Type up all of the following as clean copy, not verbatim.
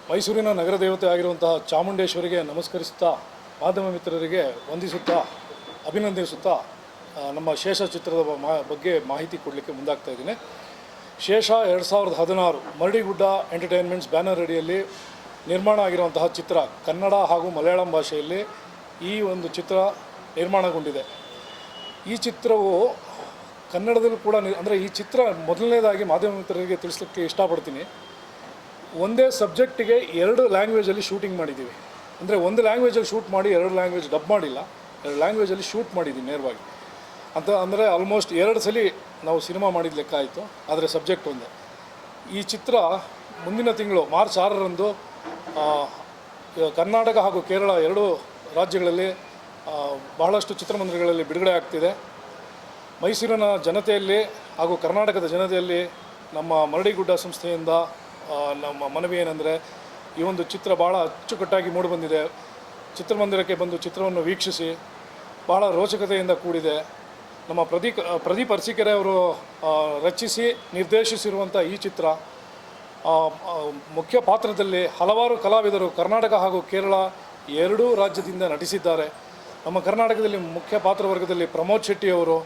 ಮೈಸೂರಿನ ನಗರ ದೇವತೆ ಆಗಿರುವಂತಹ ಚಾಮುಂಡೇಶ್ವರಿಗೆ ನಮಸ್ಕರಿಸುತ್ತಾ ಮಾಧ್ಯಮ ಮಿತ್ರರಿಗೆ ವಂದಿಸುತ್ತಾ ಅಭಿನಂದಿಸುತ್ತಾ ನಮ್ಮ ಶೇಷ ಚಿತ್ರದ ಬಗ್ಗೆ ಮಾಹಿತಿ ಕೊಡಲಿಕ್ಕೆ ಮುಂದಾಗ್ತಾ ಇದ್ದೀನಿ. ಶೇಷ 2016 ಮರಡಿಗುಡ್ಡ ಎಂಟರ್ಟೈನ್ಮೆಂಟ್ಸ್ ಬ್ಯಾನರ್ ಅಡಿಯಲ್ಲಿ ನಿರ್ಮಾಣ ಆಗಿರುವಂತಹ ಚಿತ್ರ ಕನ್ನಡ ಹಾಗೂ ಮಲಯಾಳಂ ಭಾಷೆಯಲ್ಲಿ ಈ ಒಂದು ಚಿತ್ರ ನಿರ್ಮಾಣಗೊಂಡಿದೆ. ಈ ಚಿತ್ರವು ಕನ್ನಡದಲ್ಲೂ ಕೂಡ ಅಂದರೆ ಈ ಚಿತ್ರ ಮೊದಲನೇದಾಗಿ ಮಾಧ್ಯಮ ಮಿತ್ರರಿಗೆ ತಿಳಿಸ್ಲಿಕ್ಕೆ ಇಷ್ಟಪಡ್ತೀನಿ. ಒಂದೇ ಸಬ್ಜೆಕ್ಟಿಗೆ 2 ಲ್ಯಾಂಗ್ವೇಜಲ್ಲಿ ಶೂಟಿಂಗ್ ಮಾಡಿದ್ದೀವಿ. ಅಂದರೆ ಒಂದು ಲ್ಯಾಂಗ್ವೇಜಲ್ಲಿ ಶೂಟ್ ಮಾಡಿ 2 ಲ್ಯಾಂಗ್ವೇಜ್ ಡಬ್ ಮಾಡಿಲ್ಲ, 2 ಲ್ಯಾಂಗ್ವೇಜಲ್ಲಿ ಶೂಟ್ ಮಾಡಿದ್ದೀವಿ ನೇರವಾಗಿ ಅಂತ. ಅಂದರೆ ಆಲ್ಮೋಸ್ಟ್ 2 ಸಲ ನಾವು ಸಿನಿಮಾ ಮಾಡಿದ ಲೆಕ್ಕ ಆಯಿತು, ಆದರೆ ಸಬ್ಜೆಕ್ಟ್ ಒಂದೇ. ಈ ಚಿತ್ರ ಮುಂದಿನ ತಿಂಗಳು ಮಾರ್ಚ್ 6ರಂದು ಕರ್ನಾಟಕ ಹಾಗೂ ಕೇರಳ 2 ರಾಜ್ಯಗಳಲ್ಲಿ ಬಹಳಷ್ಟು ಚಿತ್ರಮಂದಿರಗಳಲ್ಲಿ ಬಿಡುಗಡೆ ಆಗ್ತಿದೆ. ಮೈಸೂರಿನ ಜನತೆಯಲ್ಲಿ ಹಾಗೂ ಕರ್ನಾಟಕದ ಜನತೆಯಲ್ಲಿ ನಮ್ಮ ಮರಡಿಗುಡ್ಡ ಸಂಸ್ಥೆಯಿಂದ ನಮ್ಮ ಮನವಿ ಏನೆಂದರೆ, ಈ ಒಂದು ಚಿತ್ರ ಭಾಳ ಅಚ್ಚುಕಟ್ಟಾಗಿ ಮೂಡಿಬಂದಿದೆ. ಚಿತ್ರಮಂದಿರಕ್ಕೆ ಬಂದು ಚಿತ್ರವನ್ನು ವೀಕ್ಷಿಸಿ, ಭಾಳ ರೋಚಕತೆಯಿಂದ ಕೂಡಿದೆ. ನಮ್ಮ ಪ್ರದೀಪ್ ಅರಸೀಕೆರೆ ಅವರು ರಚಿಸಿ ನಿರ್ದೇಶಿಸಿರುವಂಥ ಈ ಚಿತ್ರ ಮುಖ್ಯ ಪಾತ್ರದಲ್ಲಿ ಹಲವಾರು ಕಲಾವಿದರು ಕರ್ನಾಟಕ ಹಾಗೂ ಕೇರಳ 2 ರಾಜ್ಯದಿಂದ ನಟಿಸಿದ್ದಾರೆ. ನಮ್ಮ ಕರ್ನಾಟಕದಲ್ಲಿ ಮುಖ್ಯ ಪಾತ್ರವರ್ಗದಲ್ಲಿ ಪ್ರಮೋದ್ ಶೆಟ್ಟಿ ಅವರು,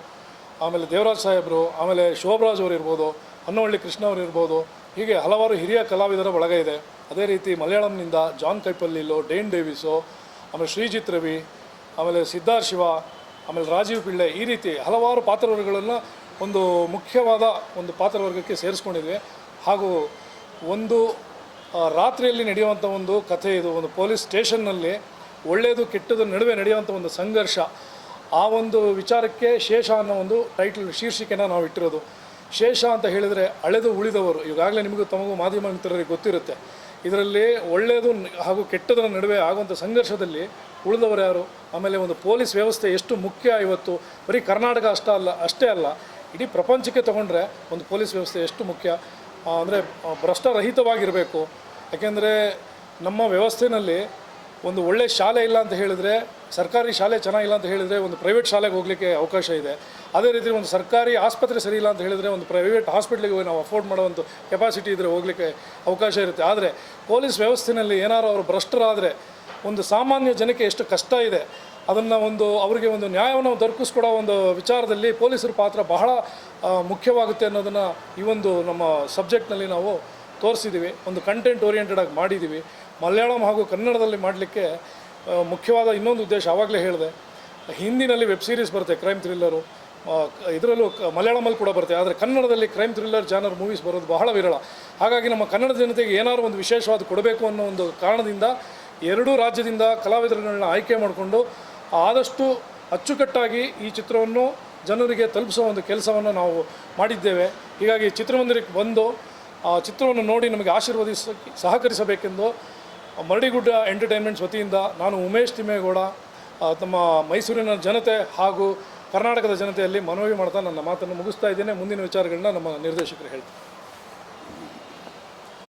ಆಮೇಲೆ ದೇವರಾಜ್ ಸಾಹೇಬರು, ಆಮೇಲೆ ಶೋಭರಾಜ್ ಅವರು ಇರ್ಬೋದು, ಹೊನ್ನವಳ್ಳಿ ಕೃಷ್ಣ ಅವರು ಇರ್ಬೋದು, ಹೀಗೆ ಹಲವಾರು ಹಿರಿಯ ಕಲಾವಿದರ ಬಳಗ ಇದೆ. ಅದೇ ರೀತಿ ಮಲಯಾಳಂನಿಂದ ಜಾನ್ ಕೈಪಲ್ಲಿಲೋ, ಡೇನ್ ಡೇವಿಸೋ, ಆಮೇಲೆ ಶ್ರೀಜಿತ್ ರವಿ, ಆಮೇಲೆ ಸಿದ್ಧಾರ್ಥ್ ಶಿವ, ಆಮೇಲೆ ರಾಜೀವ್ ಪಿಳ್ಳೆ, ಈ ರೀತಿ ಹಲವಾರು ಪಾತ್ರವರ್ಗಗಳನ್ನು ಒಂದು ಮುಖ್ಯವಾದ ಒಂದು ಪಾತ್ರವರ್ಗಕ್ಕೆ ಸೇರಿಸ್ಕೊಂಡಿದ್ವಿ. ಹಾಗೂ ಒಂದು ರಾತ್ರಿಯಲ್ಲಿ ನಡೆಯುವಂಥ ಒಂದು ಕಥೆ ಇದು. ಒಂದು ಪೊಲೀಸ್ ಸ್ಟೇಷನ್ನಲ್ಲಿ ಒಳ್ಳೆಯದು ಕೆಟ್ಟದ್ದು ನಡುವೆ ನಡೆಯುವಂಥ ಒಂದು ಸಂಘರ್ಷ, ಆ ಒಂದು ವಿಚಾರಕ್ಕೆ ಶೇಷ ಅನ್ನೋ ಒಂದು ಟೈಟಲ್ ಶೀರ್ಷಿಕೆನ ನಾವು ಇಟ್ಟಿರೋದು. ಶೇಷ ಅಂತ ಹೇಳಿದರೆ ಅಳೆದು ಉಳಿದವರು. ಈಗಾಗಲೇ ನಿಮಗೂ ತಮಗೂ ಮಾಧ್ಯಮ ಮಿತ್ರರಿಗೆ ಗೊತ್ತಿರುತ್ತೆ. ಇದರಲ್ಲಿ ಒಳ್ಳೆಯದು ಹಾಗೂ ಕೆಟ್ಟದರ ನಡುವೆ ಆಗುವಂಥ ಸಂಘರ್ಷದಲ್ಲಿ ಉಳಿದವರು ಯಾರು, ಆಮೇಲೆ ಒಂದು ಪೊಲೀಸ್ ವ್ಯವಸ್ಥೆ ಎಷ್ಟು ಮುಖ್ಯ ಇವತ್ತು ಬರೀ ಕರ್ನಾಟಕ ಅಷ್ಟೇ ಅಲ್ಲ, ಇಡೀ ಪ್ರಪಂಚಕ್ಕೆ ತೊಗೊಂಡ್ರೆ ಒಂದು ಪೊಲೀಸ್ ವ್ಯವಸ್ಥೆ ಎಷ್ಟು ಮುಖ್ಯ ಅಂದರೆ ಭ್ರಷ್ಟರಹಿತವಾಗಿರಬೇಕು. ಯಾಕೆಂದರೆ ನಮ್ಮ ವ್ಯವಸ್ಥೆಯಲ್ಲಿ ಒಂದು ಒಳ್ಳೆಯ ಶಾಲೆ ಇಲ್ಲ ಅಂತ ಹೇಳಿದರೆ, ಸರ್ಕಾರಿ ಶಾಲೆ ಚೆನ್ನಾಗಿಲ್ಲ ಅಂತ ಹೇಳಿದರೆ ಒಂದು ಪ್ರೈವೇಟ್ ಶಾಲೆಗೆ ಹೋಗಲಿಕ್ಕೆ ಅವಕಾಶ ಇದೆ. ಅದೇ ರೀತಿ ಒಂದು ಸರ್ಕಾರಿ ಆಸ್ಪತ್ರೆ ಸರಿ ಇಲ್ಲ ಅಂತ ಹೇಳಿದರೆ ಒಂದು ಪ್ರೈವೇಟ್ ಹಾಸ್ಪಿಟ್ಲಿಗೆ ಹೋಗಿ ನಾವು ಅಫೋರ್ಡ್ ಮಾಡೋವಂಥ ಕೆಪಾಸಿಟಿ ಇದ್ದರೆ ಹೋಗಲಿಕ್ಕೆ ಅವಕಾಶ ಇರುತ್ತೆ. ಆದರೆ ಪೊಲೀಸ್ ವ್ಯವಸ್ಥೆಯಲ್ಲಿ ಏನಾರು ಅವರು ಭ್ರಷ್ಟರಾದರೆ ಒಂದು ಸಾಮಾನ್ಯ ಜನಕ್ಕೆ ಎಷ್ಟು ಕಷ್ಟ ಇದೆ, ಅದನ್ನು ಅವರಿಗೆ ಒಂದು ನ್ಯಾಯವನ್ನು ದೊರಕಿಸ್ಕೊಡೋ ಒಂದು ವಿಚಾರದಲ್ಲಿ ಪೊಲೀಸರ ಪಾತ್ರ ಬಹಳ ಮುಖ್ಯವಾಗುತ್ತೆ ಅನ್ನೋದನ್ನು ಈ ಒಂದು ನಮ್ಮ ಸಬ್ಜೆಕ್ಟ್ನಲ್ಲಿ ನಾವು ತೋರಿಸಿದ್ದೀವಿ. ಒಂದು ಕಂಟೆಂಟ್ ಓರಿಯೆಂಟೆಡಾಗಿ ಮಾಡಿದ್ದೀವಿ. ಮಲಯಾಳಂ ಹಾಗೂ ಕನ್ನಡದಲ್ಲಿ ಮಾಡಲಿಕ್ಕೆ ಮುಖ್ಯವಾದ ಇನ್ನೊಂದು ಉದ್ದೇಶ ಆವಾಗಲೇ ಹೇಳಿದೆ. ಹಿಂದಿನಲ್ಲಿ ವೆಬ್ ಸೀರೀಸ್ ಬರುತ್ತೆ ಕ್ರೈಮ್ ಥ್ರಿಲ್ಲರು, ಇದರಲ್ಲೂ ಮಲಯಾಳಮಲ್ಲಿ ಕೂಡ ಬರುತ್ತೆ. ಆದರೆ ಕನ್ನಡದಲ್ಲಿ ಕ್ರೈಮ್ ಥ್ರಿಲ್ಲರ್ ಜಾನರ್ ಮೂವೀಸ್ ಬರೋದು ಬಹಳ ವಿರಳ. ಹಾಗಾಗಿ ನಮ್ಮ ಕನ್ನಡ ಜನತೆಗೆ ಏನಾದರೂ ಒಂದು ವಿಶೇಷವಾದ ಕೊಡಬೇಕು ಅನ್ನೋ ಒಂದು ಕಾರಣದಿಂದ 2 ರಾಜ್ಯದಿಂದ ಕಲಾವಿದರುಗಳನ್ನ ಆಯ್ಕೆ ಮಾಡಿಕೊಂಡು ಆದಷ್ಟು ಅಚ್ಚುಕಟ್ಟಾಗಿ ಈ ಚಿತ್ರವನ್ನು ಜನರಿಗೆ ತಲುಪಿಸೋ ಒಂದು ಕೆಲಸವನ್ನು ನಾವು ಮಾಡಿದ್ದೇವೆ. ಹೀಗಾಗಿ ಚಿತ್ರಮಂದಿರಕ್ಕೆ ಬಂದು ಆ ಚಿತ್ರವನ್ನು ನೋಡಿ ನಮಗೆ ಸಹಕರಿಸಬೇಕೆಂದು ಮರಡಿಗುಡ್ಡ ಎಂಟರ್ಟೈನ್ಮೆಂಟ್ಸ್ ವತಿಯಿಂದ ನಾನು ಉಮೇಶ್ ತಿಮ್ಮೇಗೌಡ ತಮ್ಮ ಮೈಸೂರಿನ ಜನತೆ ಹಾಗೂ ಕರ್ನಾಟಕದ ಜನತೆಯಲ್ಲಿ ಮನವಿ ಮಾಡ್ತಾ ನನ್ನ ಮಾತನ್ನು ಮುಗಿಸ್ತಾ ಇದ್ದೇನೆ. ಮುಂದಿನ ವಿಚಾರಗಳನ್ನ ನಮ್ಮ ನಿರ್ದೇಶಕರು ಹೇಳ್ತಾರೆ.